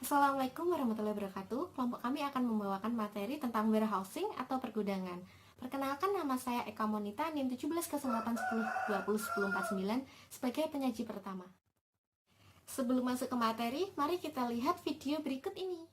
Assalamualaikum warahmatullahi wabarakatuh. Kelompok kami akan membawakan materi tentang warehousing atau pergudangan. Perkenalkan, nama saya Eka Monita, NIM 170810201049 sebagai penyaji pertama. Sebelum masuk ke materi, mari kita lihat video berikut ini.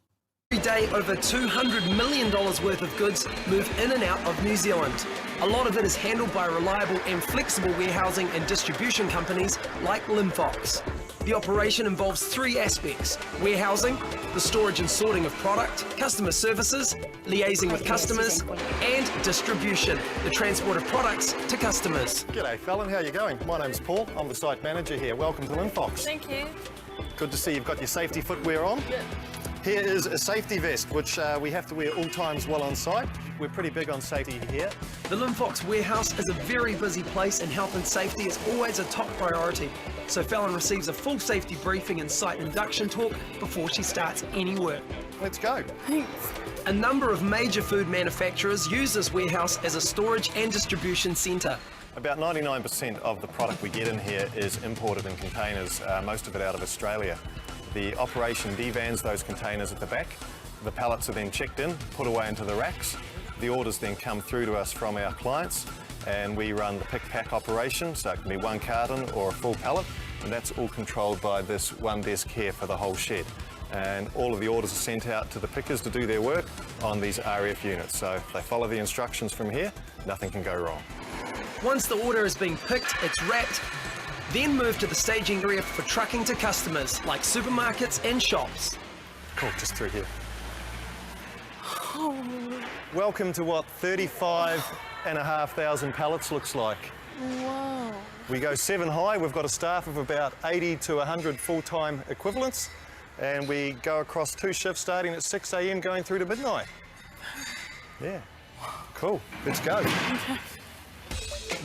Every day, over $200 million worth of goods move in and out of New Zealand. A lot of it is handled by reliable and flexible warehousing and distribution companies like Limfox. The operation involves three aspects: warehousing, the storage and sorting of product, customer services, liaising with customers, and distribution, the transport of products to customers. G'day Fallon, how are you going? My name's Paul, I'm the site manager here. Welcome to Linfox. Thank you. Good to see you've got your safety footwear on. Yeah. Here is a safety vest, which we have to wear all times while on site. We're pretty big on safety here. The Limfox warehouse is a very busy place and health and safety is always a top priority. So Fallon receives a full safety briefing and site induction talk before she starts any work. Let's go. Thanks. A number of major food manufacturers use this warehouse as a storage and distribution centre. About 99% of the product we get in here is imported in containers, most of it out of Australia. The operation devans those containers at the back. The pallets are then checked in, put away into the racks. The orders then come through to us from our clients, and we run the pick-pack operation, so it can be one carton or a full pallet, and that's all controlled by this one desk here for the whole shed. And all of the orders are sent out to the pickers to do their work on these RF units. So if they follow the instructions from here, nothing can go wrong. Once the order has been picked, it's wrapped, then moved to the staging area for trucking to customers like supermarkets and shops. Cool, just through here. Welcome to what 35,500 pallets looks like. Wow. We go 7 high, we've got a staff of about 80 to 100 full-time equivalents, and we go across 2 shifts starting at 6 a.m. going through to midnight. Yeah, cool, let's go.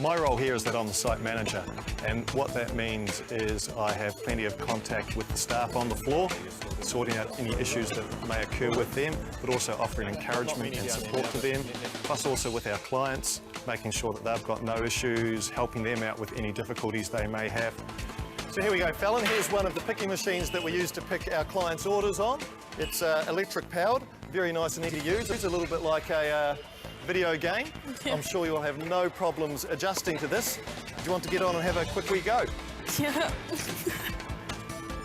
My role here is that I'm the site manager, and what that means is I have plenty of contact with the staff on the floor, sorting out any issues that may occur with them, but also offering encouragement and support to them, plus also with our clients, making sure that they've got no issues, helping them out with any difficulties they may have. So here we go, Fallon. Here's one of the picking machines that we use to pick our clients' orders on. It's electric powered, very nice and easy to use. It's a little bit like a video game. I'm sure you'll have no problems adjusting to this. Do you want to get on and have a quick wee go? Yeah.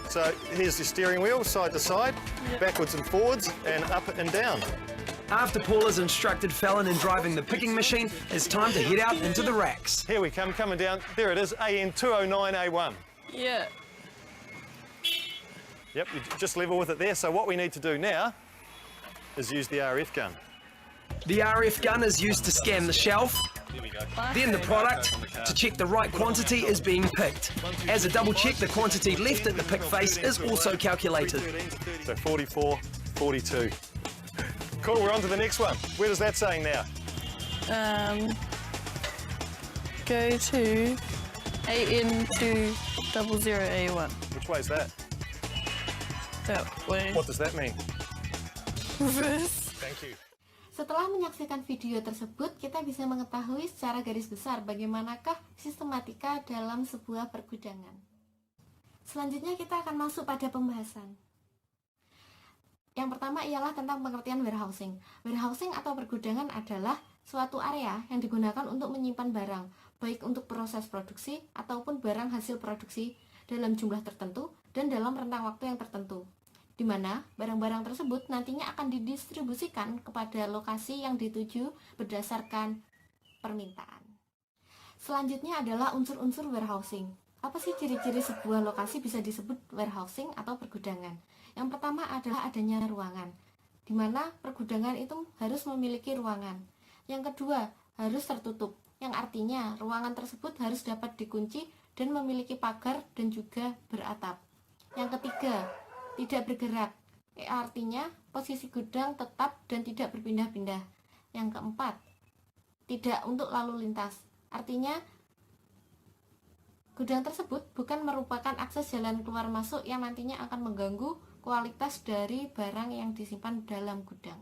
So here's your steering wheel, side to side, backwards and forwards, and up and down. After Paul has instructed Fallon in driving the picking machine, it's time to head out into the racks. Here we come, coming down. There it is, AN209A1. Yeah. Yep, you just level with it there. So what we need to do now is use the RF gun. The RF gun is used to scan the shelf, then the product, to check the right quantity is being picked. As a double check, the quantity left at the pick face is also calculated. So 44, 42. Cool, we're on to the next one. Where does that saying now? Go to AN200A1. Which way is that? That way. What does that mean? Reverse. Thank you. Setelah menyaksikan video tersebut, kita bisa mengetahui secara garis besar bagaimanakah sistematika dalam sebuah pergudangan. Selanjutnya kita akan masuk pada pembahasan. Yang pertama ialah tentang pengertian warehousing. Warehousing atau pergudangan adalah suatu area yang digunakan untuk menyimpan barang, baik untuk proses produksi ataupun barang hasil produksi dalam jumlah tertentu dan dalam rentang waktu yang tertentu, di mana barang-barang tersebut nantinya akan didistribusikan kepada lokasi yang dituju berdasarkan permintaan. Selanjutnya adalah unsur-unsur warehousing. Apa sih ciri-ciri sebuah lokasi bisa disebut warehousing atau pergudangan? Yang pertama adalah adanya ruangan, di mana pergudangan itu harus memiliki ruangan. Yang kedua, harus tertutup, yang artinya ruangan tersebut harus dapat dikunci dan memiliki pagar dan juga beratap. Yang ketiga, tidak bergerak, artinya posisi gudang tetap dan tidak berpindah-pindah. Yang keempat, tidak untuk lalu lintas, artinya gudang tersebut bukan merupakan akses jalan keluar masuk yang nantinya akan mengganggu kualitas dari barang yang disimpan dalam gudang.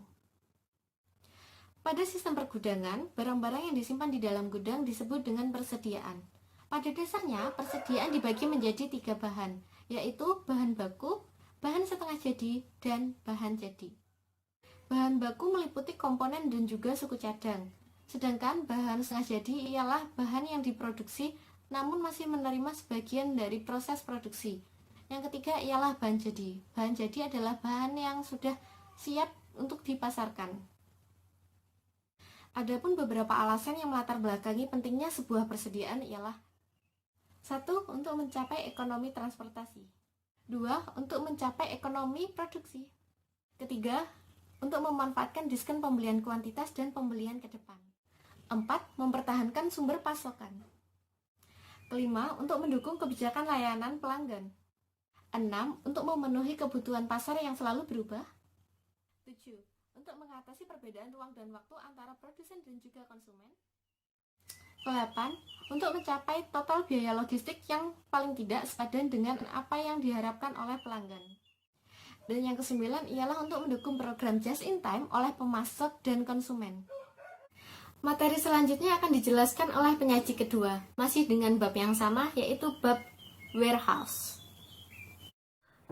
Pada sistem pergudangan, barang-barang yang disimpan di dalam gudang disebut dengan persediaan. Pada dasarnya, persediaan dibagi menjadi 3 bahan, yaitu bahan baku, bahan setengah jadi, dan bahan jadi. Bahan baku meliputi komponen dan juga suku cadang. Sedangkan bahan setengah jadi ialah bahan yang diproduksi namun masih menerima sebagian dari proses produksi. Yang ketiga ialah bahan jadi. Bahan jadi adalah bahan yang sudah siap untuk dipasarkan. Adapun beberapa alasan yang melatar belakangi pentingnya sebuah persediaan ialah: 1. Untuk mencapai ekonomi transportasi. 2. Untuk mencapai ekonomi produksi. Ketiga, untuk memanfaatkan diskon pembelian kuantitas dan pembelian ke depan. 4. Mempertahankan sumber pasokan. Kelima, untuk mendukung kebijakan layanan pelanggan. 6. Untuk memenuhi kebutuhan pasar yang selalu berubah. 7. Untuk mengatasi perbedaan ruang dan waktu antara produsen dan juga konsumen. 8. Untuk mencapai total biaya logistik yang paling tidak sepadan dengan apa yang diharapkan oleh pelanggan. Dan yang ke-9 ialah untuk mendukung program just in time oleh pemasok dan konsumen. Materi selanjutnya akan dijelaskan oleh penyaji kedua, masih dengan bab yang sama, yaitu bab warehouse.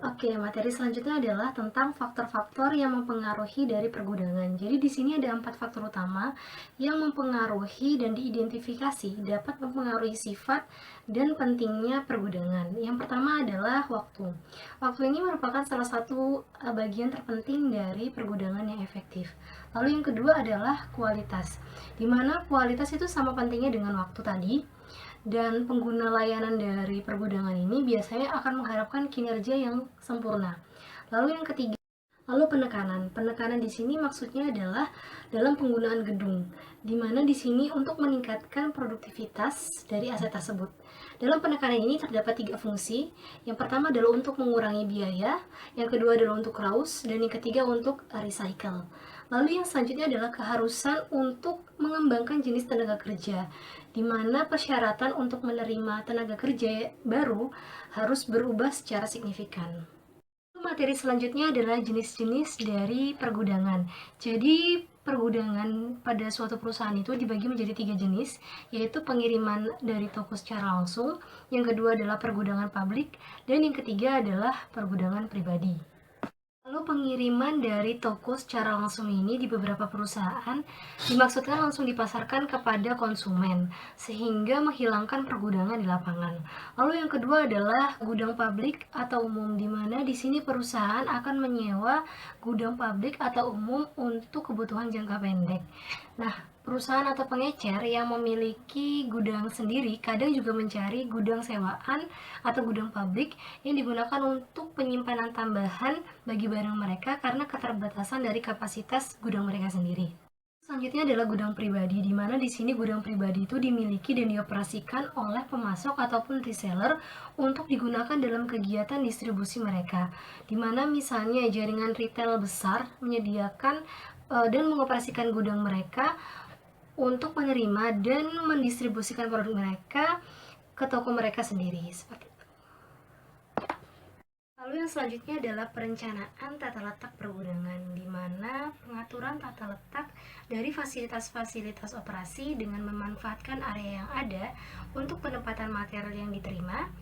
Oke, materi selanjutnya adalah tentang faktor-faktor yang mempengaruhi dari pergudangan. Jadi di sini ada 4 faktor utama yang mempengaruhi dan diidentifikasi dapat mempengaruhi sifat dan pentingnya pergudangan. Yang pertama adalah waktu. Waktu ini merupakan salah satu bagian terpenting dari pergudangan yang efektif. Lalu yang kedua adalah kualitas, di mana kualitas itu sama pentingnya dengan waktu tadi. Dan pengguna layanan dari pergudangan ini biasanya akan mengharapkan kinerja yang sempurna. Lalu yang ketiga, lalu penekanan. Penekanan di sini maksudnya adalah dalam penggunaan gedung, di mana di sini untuk meningkatkan produktivitas dari aset tersebut. Dalam penekanan ini terdapat 3 fungsi. Yang pertama adalah untuk mengurangi biaya, yang kedua adalah untuk raus, dan yang ketiga untuk recycle. Lalu yang selanjutnya adalah keharusan untuk mengembangkan jenis tenaga kerja, di mana persyaratan untuk menerima tenaga kerja baru harus berubah secara signifikan. Materi selanjutnya adalah jenis-jenis dari pergudangan. Jadi pergudangan pada suatu perusahaan itu dibagi menjadi 3 jenis, yaitu pengiriman dari toko secara langsung, yang kedua adalah pergudangan publik, dan yang ketiga adalah pergudangan pribadi. Lalu pengiriman dari toko secara langsung ini di beberapa perusahaan dimaksudkan langsung dipasarkan kepada konsumen, sehingga menghilangkan pergudangan di lapangan. Lalu yang kedua adalah gudang publik atau umum, di mana di sini perusahaan akan menyewa gudang publik atau umum untuk kebutuhan jangka pendek. Nah, perusahaan atau pengecer yang memiliki gudang sendiri kadang juga mencari gudang sewaan atau gudang publik yang digunakan untuk penyimpanan tambahan bagi barang mereka karena keterbatasan dari kapasitas gudang mereka sendiri. Selanjutnya adalah gudang pribadi, di mana di sini gudang pribadi itu dimiliki dan dioperasikan oleh pemasok ataupun reseller untuk digunakan dalam kegiatan distribusi mereka, di mana misalnya jaringan retail besar menyediakan dan mengoperasikan gudang mereka untuk menerima dan mendistribusikan produk mereka ke toko mereka sendiri, seperti itu. Lalu yang selanjutnya adalah perencanaan tata letak pergudangan, di mana pengaturan tata letak dari fasilitas-fasilitas operasi dengan memanfaatkan area yang ada untuk penempatan material yang diterima,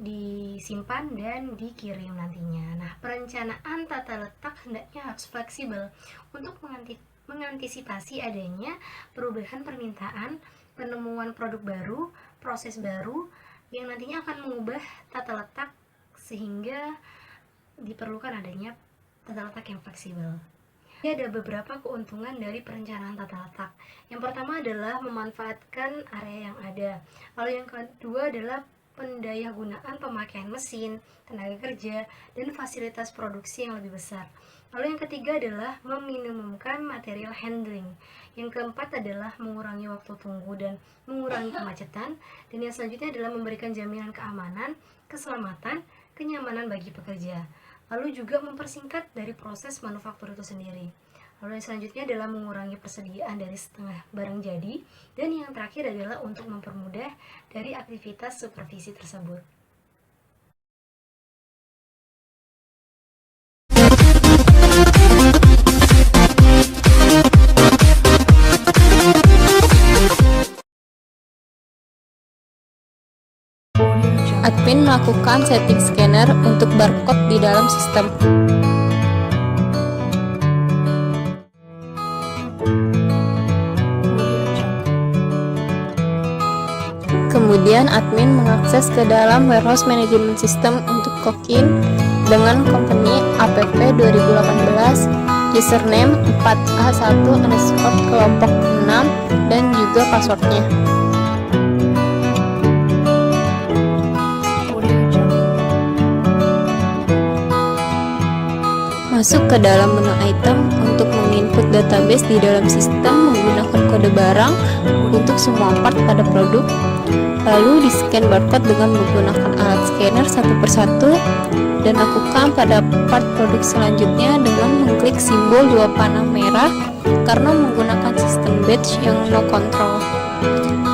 disimpan, dan dikirim nantinya. Nah, perencanaan tata letak hendaknya harus fleksibel untuk mengantisipasi adanya perubahan permintaan, penemuan produk baru, proses baru yang nantinya akan mengubah tata letak, sehingga diperlukan adanya tata letak yang fleksibel. Ini ada beberapa keuntungan dari perencanaan tata letak. Yang pertama adalah memanfaatkan area yang ada. Lalu yang kedua adalah pendayagunaan pemakaian mesin, tenaga kerja, dan fasilitas produksi yang lebih besar. Lalu yang ketiga adalah meminimumkan material handling. Yang keempat adalah mengurangi waktu tunggu dan mengurangi kemacetan. Dan yang selanjutnya adalah memberikan jaminan keamanan, keselamatan, kenyamanan bagi pekerja. Lalu juga mempersingkat dari proses manufaktur itu sendiri. Lalu yang selanjutnya adalah mengurangi persediaan dari setengah barang jadi. Dan yang terakhir adalah untuk mempermudah dari aktivitas supervisi tersebut. At admin melakukan setting scanner untuk barcode di dalam sistem. Kemudian admin mengakses ke dalam warehouse management system untuk login dengan company app 2018, username 4a1_kelompok6 dan juga passwordnya. Masuk ke dalam menu item untuk menginput database di dalam sistem menggunakan kode barang untuk semua part pada produk. Lalu di-scan barcode dengan menggunakan alat scanner satu persatu dan lakukan pada part produk selanjutnya dengan mengklik simbol dua panah merah karena menggunakan sistem batch yang no control.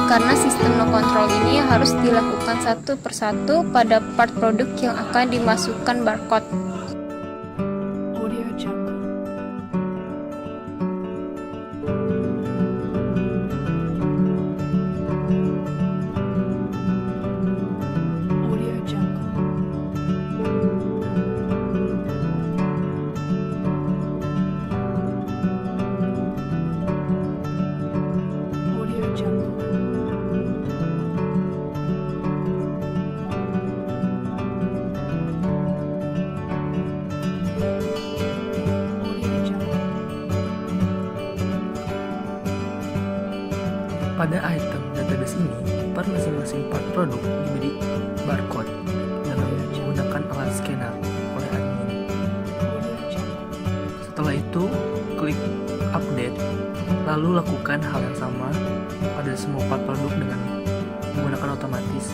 Karena sistem no control ini harus dilakukan satu persatu pada part produk yang akan dimasukkan barcode. Pada item database ini, per masing-masing part produk diberi barcode dengan menggunakan alat scanner oleh admin. Setelah itu, klik update, lalu lakukan hal yang sama pada semua part produk dengan menggunakan otomatis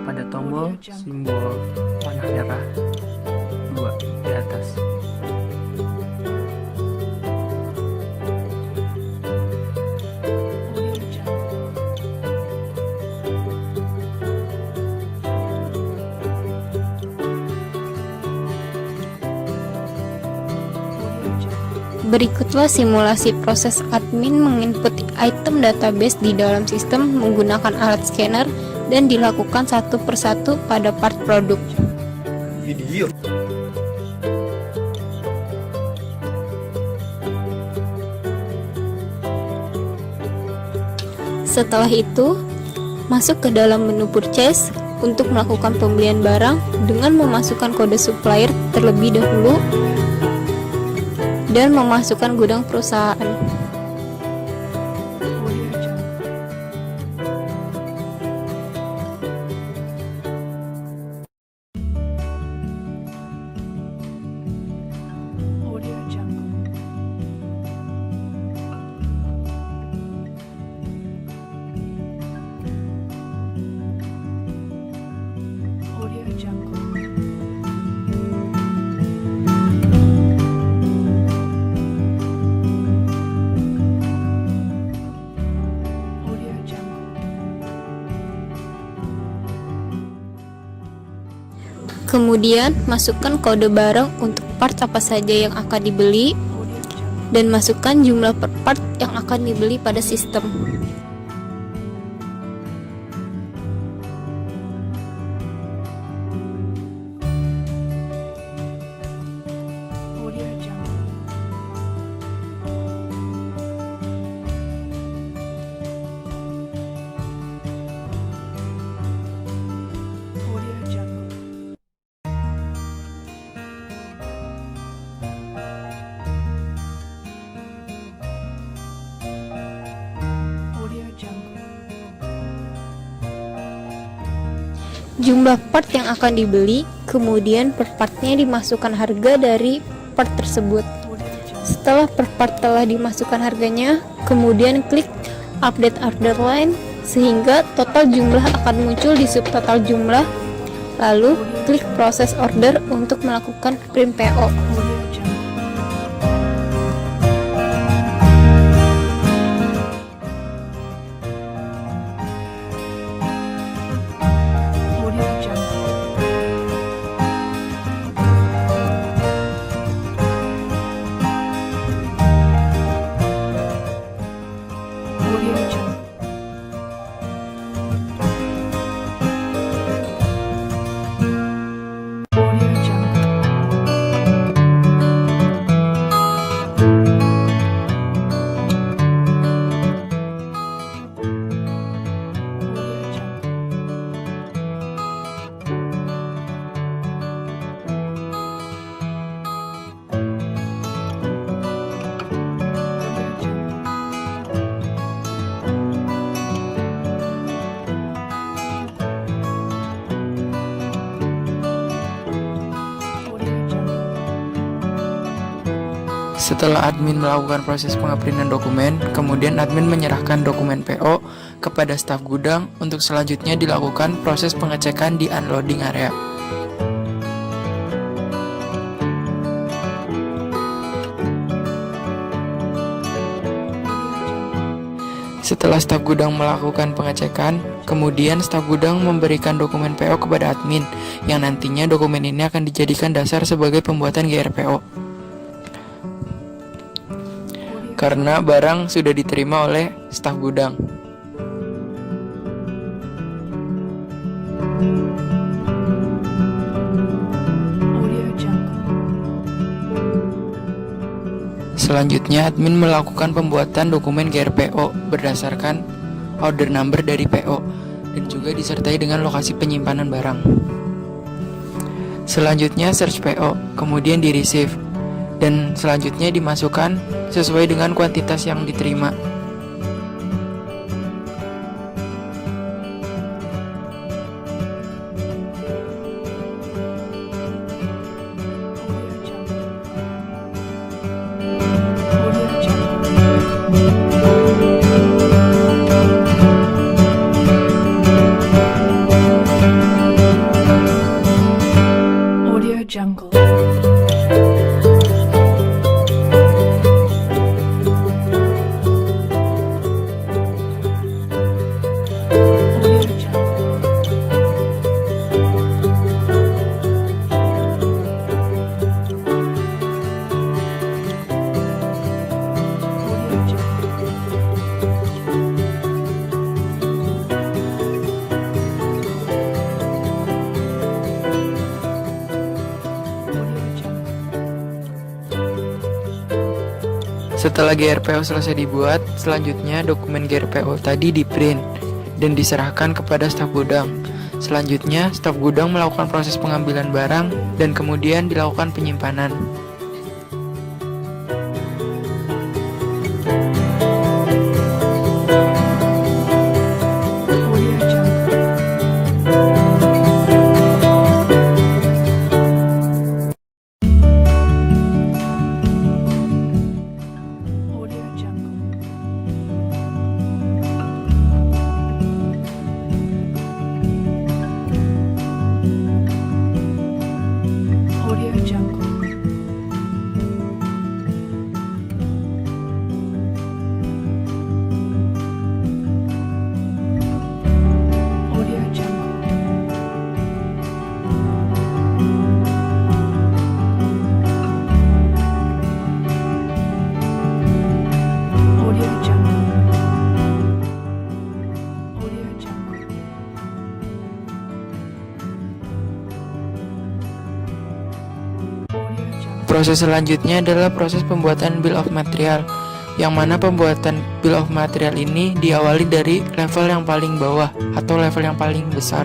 pada tombol simbol panah merah 2 di atas. Berikutlah simulasi proses admin menginput item database di dalam sistem menggunakan alat scanner dan dilakukan satu persatu pada part produk. Video. Setelah itu, masuk ke dalam menu purchase untuk melakukan pembelian barang dengan memasukkan kode supplier terlebih dahulu dan memasukkan gudang perusahaan. Kemudian masukkan kode barang untuk part apa saja yang akan dibeli dan masukkan jumlah per part yang akan dibeli pada sistem. Jumlah part yang akan dibeli, kemudian per partnya dimasukkan harga dari part tersebut. Setelah per part telah dimasukkan harganya, kemudian klik update order line sehingga total jumlah akan muncul di subtotal jumlah. Lalu klik proses order untuk melakukan print PO. Setelah admin melakukan proses pengaprintan dokumen, kemudian admin menyerahkan dokumen PO kepada staf gudang untuk selanjutnya dilakukan proses pengecekan di unloading area. Setelah staf gudang melakukan pengecekan, kemudian staf gudang memberikan dokumen PO kepada admin, yang nantinya dokumen ini akan dijadikan dasar sebagai pembuatan GRPO. Karena barang sudah diterima oleh staf gudang. Selanjutnya, admin melakukan pembuatan dokumen GRPO berdasarkan order number dari PO dan juga disertai dengan lokasi penyimpanan barang. Selanjutnya, search PO, kemudian di-receive, dan selanjutnya dimasukkan sesuai dengan kuantitas yang diterima. Audio Jungle. Setelah GRPO selesai dibuat, selanjutnya dokumen GRPO tadi di-print dan diserahkan kepada staf gudang. Selanjutnya, staf gudang melakukan proses pengambilan barang dan kemudian dilakukan penyimpanan. Proses selanjutnya adalah proses pembuatan bill of material, yang mana pembuatan bill of material ini diawali dari level yang paling bawah atau level yang paling besar.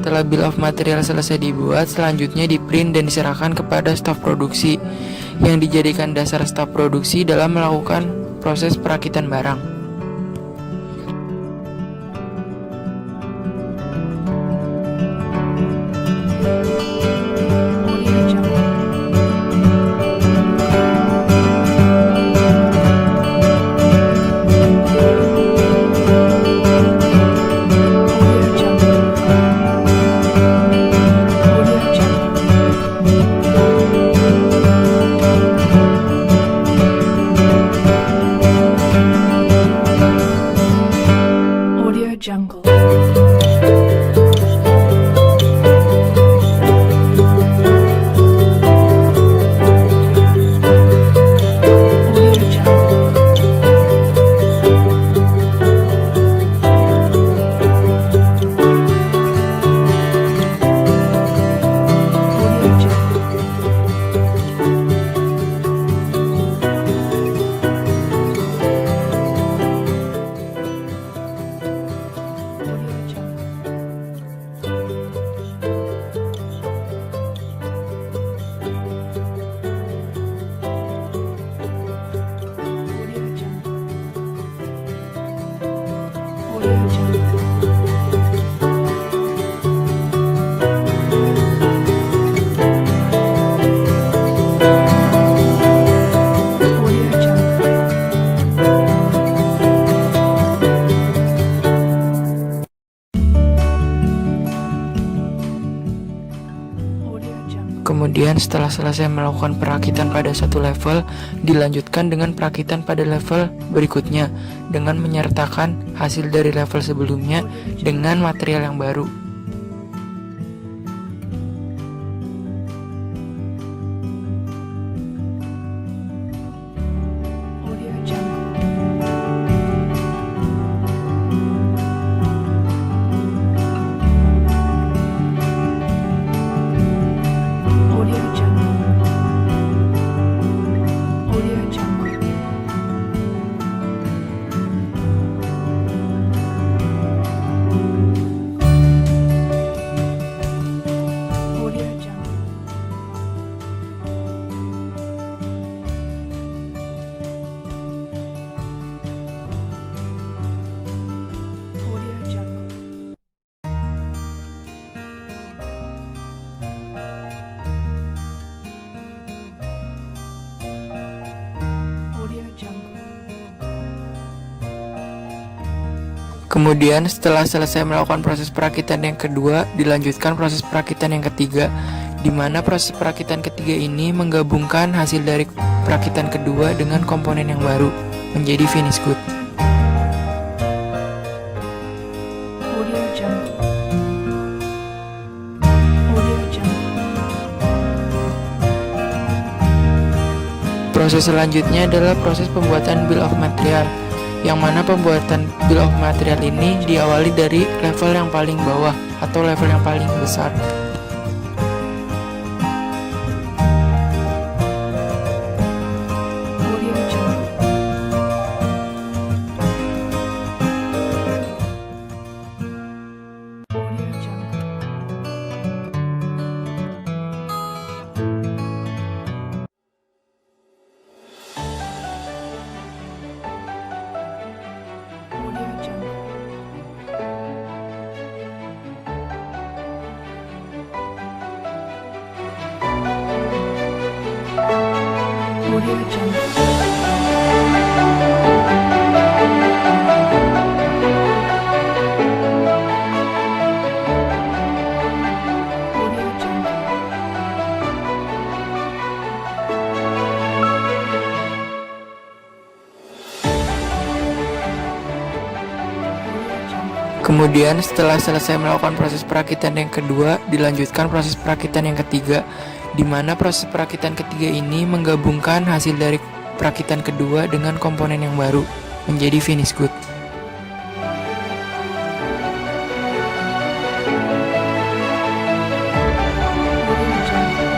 Setelah bill of material selesai dibuat, selanjutnya di-print dan diserahkan kepada staf produksi, yang dijadikan dasar staf produksi dalam melakukan proses perakitan barang. Audio Jungle. Audio Jungle. Audio Jungle. Audio Jungle. Audio Jungle. Audio Jungle. Audio Jungle. Kemudian setelah selesai melakukan perakitan pada satu level, dilanjutkan dengan perakitan pada level berikutnya dengan menyertakan hasil dari level sebelumnya dengan material yang baru. Audio Jungle. Audio Jungle. Audio Jungle. Audio Jungle. Audio Jungle. Audio Jungle. Kemudian setelah selesai melakukan proses perakitan yang kedua, dilanjutkan proses perakitan yang ketiga, di mana proses perakitan ketiga ini menggabungkan hasil dari perakitan kedua dengan komponen yang baru menjadi finish good. Audio Jungle. Audio Jungle. Proses selanjutnya adalah proses pembuatan bill of material, yang mana pembuatan bill of material ini diawali dari level yang paling bawah atau level yang paling besar. Audio Jungle. Audio Jungle. Audio Jungle. Audio Jungle. Audio Jungle. Kemudian setelah selesai melakukan proses perakitan yang kedua, dilanjutkan proses perakitan yang ketiga, di mana proses perakitan ketiga ini menggabungkan hasil dari perakitan kedua dengan komponen yang baru menjadi finish good. Audio Jungle.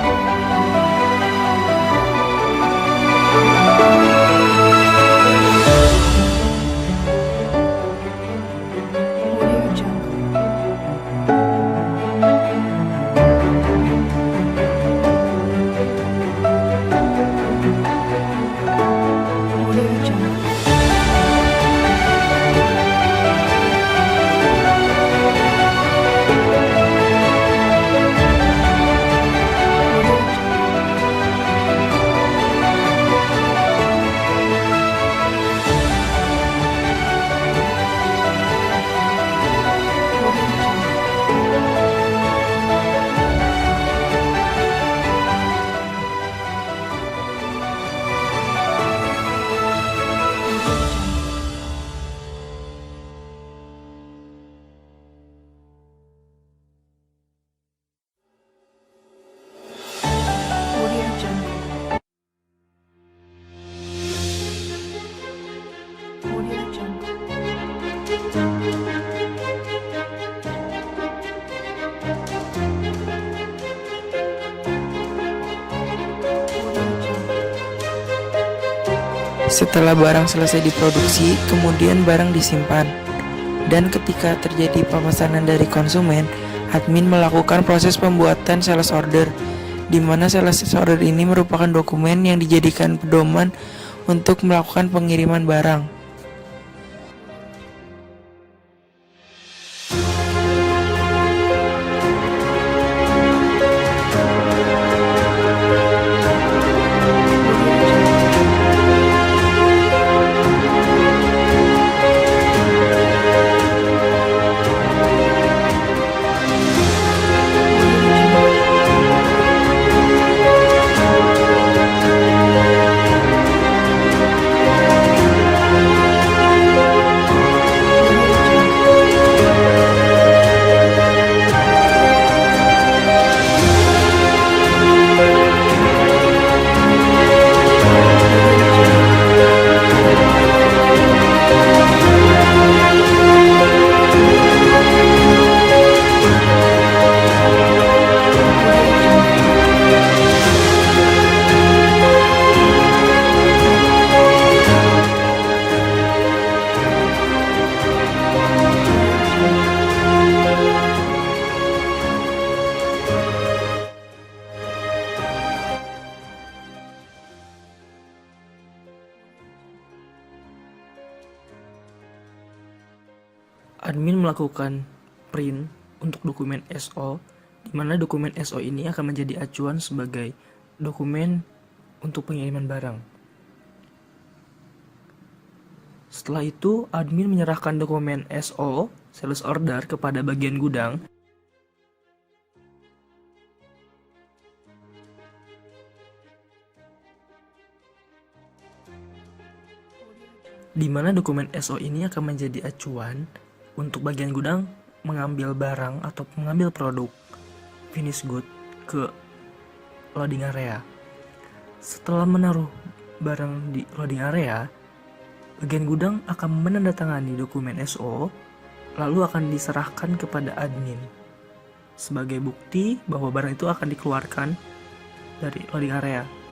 Audio Jungle. Setelah barang selesai diproduksi, kemudian barang disimpan. Dan ketika terjadi pemesanan dari konsumen, admin melakukan proses pembuatan sales order, di mana sales order ini merupakan dokumen yang dijadikan pedoman untuk melakukan pengiriman barang. Admin melakukan print untuk dokumen SO, di mana dokumen SO ini akan menjadi acuan sebagai dokumen untuk pengiriman barang. Setelah itu, admin menyerahkan dokumen SO, sales order, kepada bagian gudang, di mana dokumen SO ini akan menjadi acuan untuk bagian gudang mengambil barang atau mengambil produk finish good ke loading area. Setelah menaruh barang di loading area, bagian gudang akan menandatangani dokumen SO, lalu akan diserahkan kepada admin sebagai bukti bahwa barang itu akan dikeluarkan dari loading area.